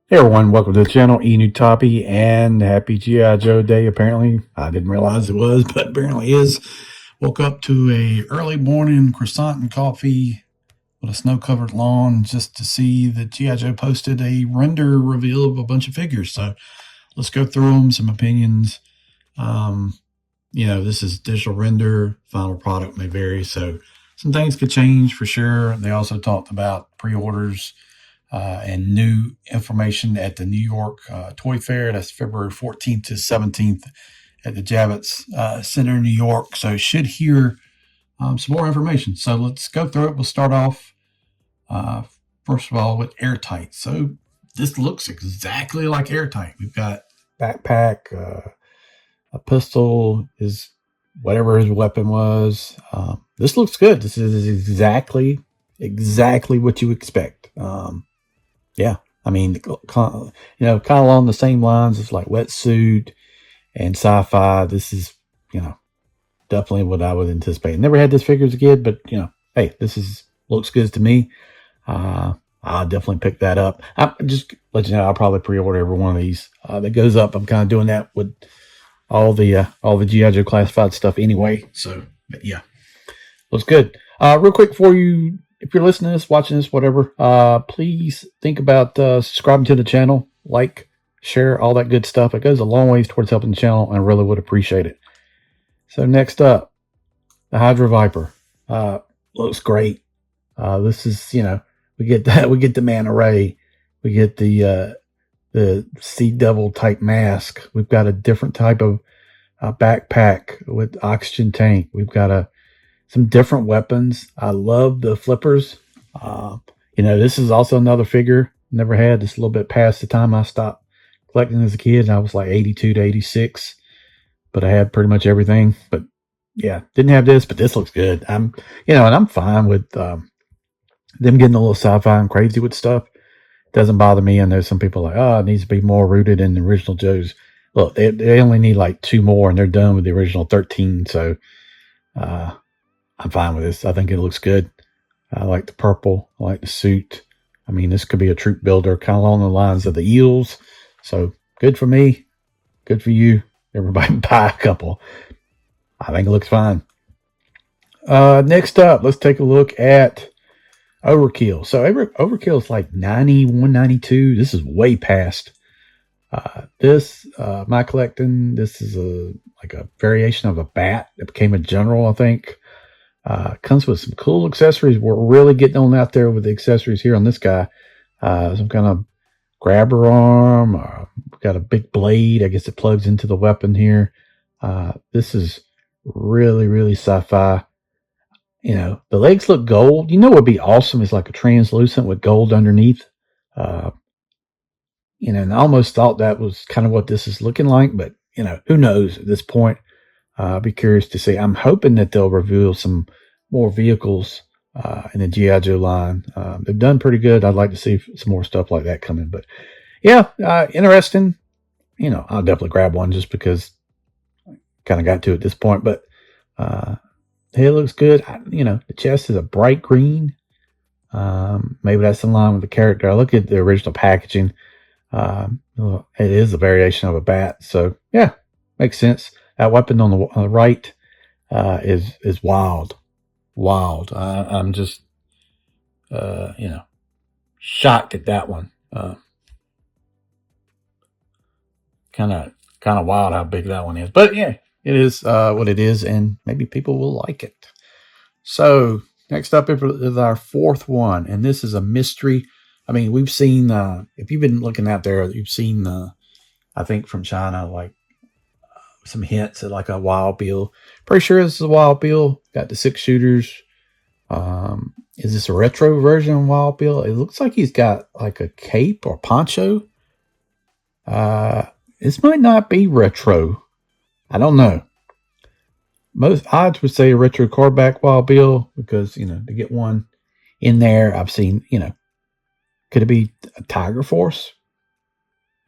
Hey everyone, welcome to the channel, Enewtabie, and happy G.I. Joe Day, apparently. I didn't realize it was, but apparently is. Woke up to a early morning croissant and coffee with a snow-covered lawn just to see that G.I. Joe posted a render reveal of a bunch of figures. So let's go through them, some opinions. This is digital render, final product may vary, so some things could change for sure. They also talked about pre-orders and new information at the New York Toy Fair. That's February 14th to 17th at the Javits Center in New York. So should hear some more information. So let's go through it. We'll start off, first of all, with Airtight. So this looks exactly like Airtight. We've got backpack, a pistol is whatever his weapon was. This looks good. This is exactly what you expect. Yeah, I mean, kind of along the same lines as like wetsuit and sci-fi. This is, definitely what I would anticipate. Never had this figure as a kid, but hey, looks good to me. I'll definitely pick that up. I just let you know, I'll probably pre-order every one of these that goes up. I'm kind of doing that with all the G.I. Joe classified stuff anyway. So, but yeah, looks good. Real quick for you. If you're listening to this, watching this, whatever, please think about subscribing to the channel, like, share, all that good stuff. It goes a long ways towards helping the channel, and I really would appreciate it. So next up, the Hydra Viper. Looks great. This is, we get the Manta Ray. We get the Sea Devil type mask. We've got a different type of backpack with oxygen tank. We've got some different weapons. I love the flippers. This is also another figure never had. This a little bit past the time I stopped collecting as a kid. I was like 82 to 86, but I had pretty much everything. But yeah, didn't have this, but this looks good. And I'm fine with them getting a little sci-fi and crazy with stuff. It doesn't bother me. I know some people are like, it needs to be more rooted in the original Joes. Look, they only need like 2 more, and they're done with the original 13. So, I'm fine with this. I think it looks good. I like the purple. I like the suit. I mean, this could be a troop builder, kind of along the lines of the Eels. So good for me. Good for you. Everybody buy a couple. I think it looks fine. Next up, let's take a look at Overkill. So Overkill is like 91, 92. This is way past. My collecting, this is like a variation of a bat that became a general, I think. Comes with some cool accessories. We're really getting on out there with the accessories here on this guy. Some kind of grabber arm. We've got a big blade. I guess it plugs into the weapon here. This is really, really sci-fi. The legs look gold. What would be awesome is like a translucent with gold underneath. And I almost thought that was kind of what this is looking like, but who knows at this point. I'll be curious to see. I'm hoping that they'll reveal some more vehicles in the G.I. Joe line. They've done pretty good. I'd like to see some more stuff like that coming. But yeah, interesting. I'll definitely grab one just because I kind of got to at this point. But hey, it looks good. The chest is a bright green. Maybe that's in line with the character. I look at the original packaging. It is a variation of a bat. So yeah, makes sense. That weapon on the right is wild. I'm just, shocked at that one. Kind of wild how big that one is. But yeah, it is what it is, and maybe people will like it. So next up is our fourth one, and this is a mystery. I mean, we've seen, if you've been looking out there, you've seen, I think from China, like, some hints at like a Wild Bill. Pretty sure this is a Wild Bill. Got the 6 shooters. Is this a retro version of Wild Bill? It looks like he's got like a cape or poncho. This might not be retro. I don't know. Most odds would say a retro cardback Wild Bill because, to get one in there, I've seen, could it be a Tiger Force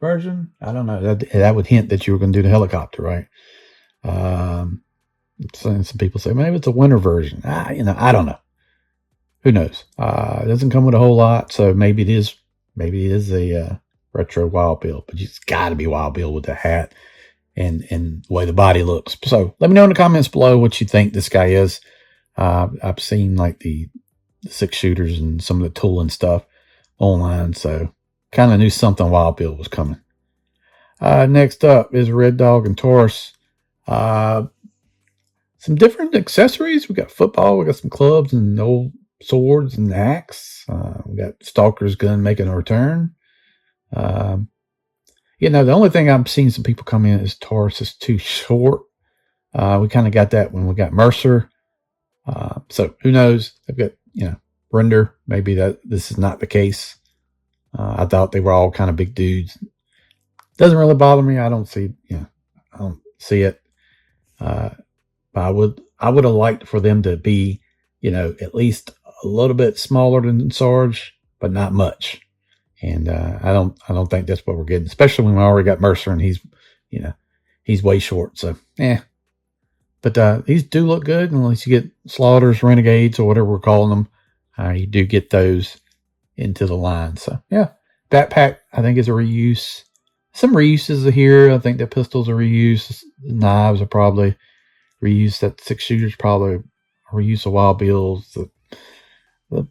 version? I don't know. That would hint that you were going to do the helicopter, right? Some people say maybe it's a winter version. I don't know. Who knows? It doesn't come with a whole lot, so maybe it is a retro Wild Bill, but it's got to be Wild Bill with the hat and the way the body looks. So let me know in the comments below what you think this guy is. I've seen like the 6-shooters and some of the tooling stuff online, so kind of knew something Wild Bill was coming. Next up is Red Dog and Taurus. Some different accessories. We got football, we got some clubs and old swords and axe. We got Stalker's gun making a return. You know, the only thing I've seen some people come in is Taurus is too short. We kind of got that when we got Mercer. So who knows? They've got, you know, render. Maybe that this is not the case. I thought they were all kind of big dudes. Doesn't really bother me. I don't see, you know, I don't see it. But I would have liked for them to be, you know, at least a little bit smaller than Sarge, but not much. And I don't think that's what we're getting, especially when we already got Mercer and he's, you know, he's way short. So but these do look good unless you get Slaughters, Renegades, or whatever we're calling them. You do get those into the line. So yeah, backpack I think is a reuse. Some reuses are here. I think the pistols are reused. The knives are probably reused. That 6-shooter's probably a reuse of Wild Bills. The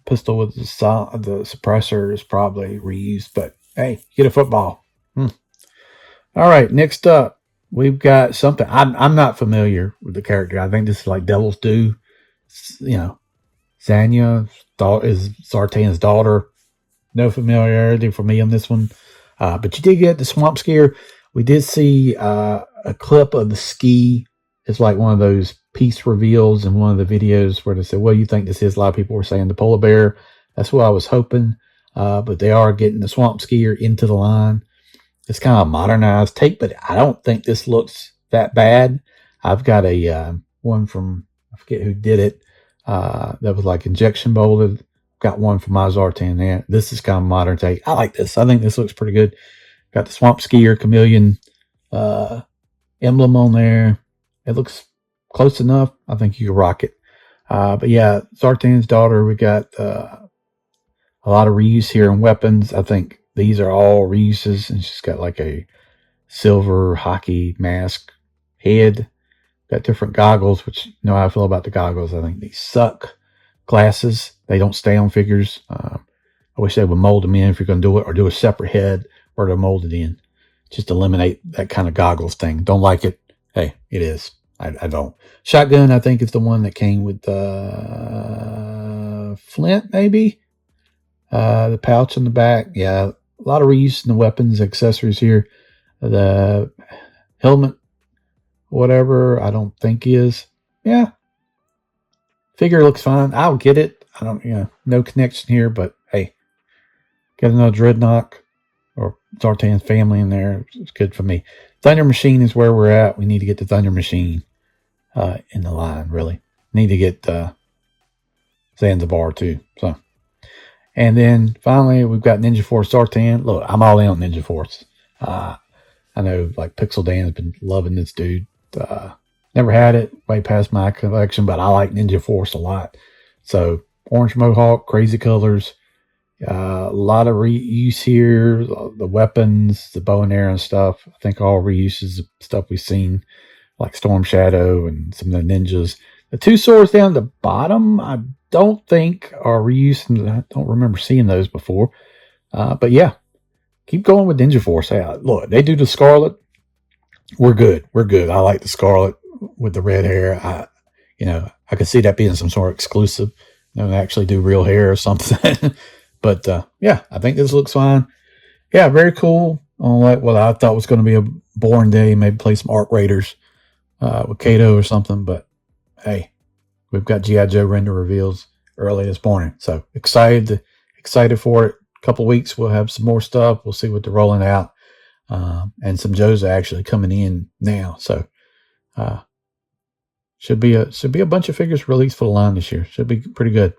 pistol with the suppressor is probably reused. But hey, get a football. All right, next up, we've got something. I'm not familiar with the character. I think this is like Devil's Due. You know, Zanya is Zartan's daughter. No familiarity for me on this one. But you did get the Swamp Scare. We did see a clip of the ski. It's like one of those piece reveals in one of the videos where they said, well, you think this is? A lot of people were saying the polar bear. That's what I was hoping. But they are getting the Swamp Skier into the line. It's kind of a modernized take, but I don't think this looks that bad. I've got a one from, I forget who did it, that was like injection molded. Got one from my Zartan there. This is kind of modern take. I like this. I think this looks pretty good. Got the Swamp Skier Chameleon emblem on there. It looks close enough. I think you can rock it. But yeah, Zartan's daughter, we got a lot of reuse here in weapons. I think these are all reuses, and she's got like a silver hockey mask head. Got different goggles, which you know how I feel about the goggles. I think these suck. Glasses, they don't stay on figures. I wish they would mold them in if you're going to do it, or do a separate head where they're molded in. Just eliminate that kind of goggles thing. Don't like it. Hey, it is. I don't. Shotgun, I think, is the one that came with Flint, maybe. The pouch in the back. Yeah, a lot of reuse in the weapons, accessories here. The helmet, whatever, I don't think is. Yeah. Figure looks fine. I'll get it. I don't, you know, no connection here, but hey, get another Dreadnought or Zartan's family in there. It's good for me. Thunder Machine is where we're at. We need to get the Thunder Machine in the line, really. Need to get Zanzibar too. So, and then finally, we've got Ninja Force Zartan. Look, I'm all in on Ninja Force. I know, like, Pixel Dan's been loving this dude. Never had it, way past my collection, but I like Ninja Force a lot. So, orange mohawk, crazy colors, a lot of reuse here. The weapons, the bow and arrow and stuff, I think all reuses of stuff we've seen, like Storm Shadow and some of the ninjas. The 2 swords down the bottom, I don't think are reused. I don't remember seeing those before. But yeah, keep going with Ninja Force. Hey, look, they do the Scarlet. We're good. We're good. I like the Scarlet with the red hair. I could see that being some sort of exclusive. You know, they actually do real hair or something. But yeah, I think this looks fine. Yeah, very cool. Unlike what I thought was going to be a boring day, maybe play some Arc Raiders with Kato or something. But hey, we've got G.I. Joe render reveals early this morning. So excited for it. A couple weeks, we'll have some more stuff. We'll see what they're rolling out. And some Joes are actually coming in now. So should be a bunch of figures released for the line this year. Should be pretty good.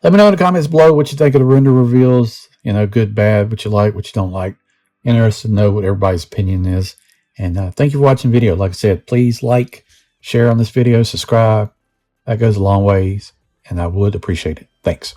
Let me know in the comments below what you think of the render reveals. You know, good, bad, what you like, what you don't like. Interested to know what everybody's opinion is. And thank you for watching the video. Like I said, please like, share on this video, subscribe. That goes a long ways, and I would appreciate it. Thanks.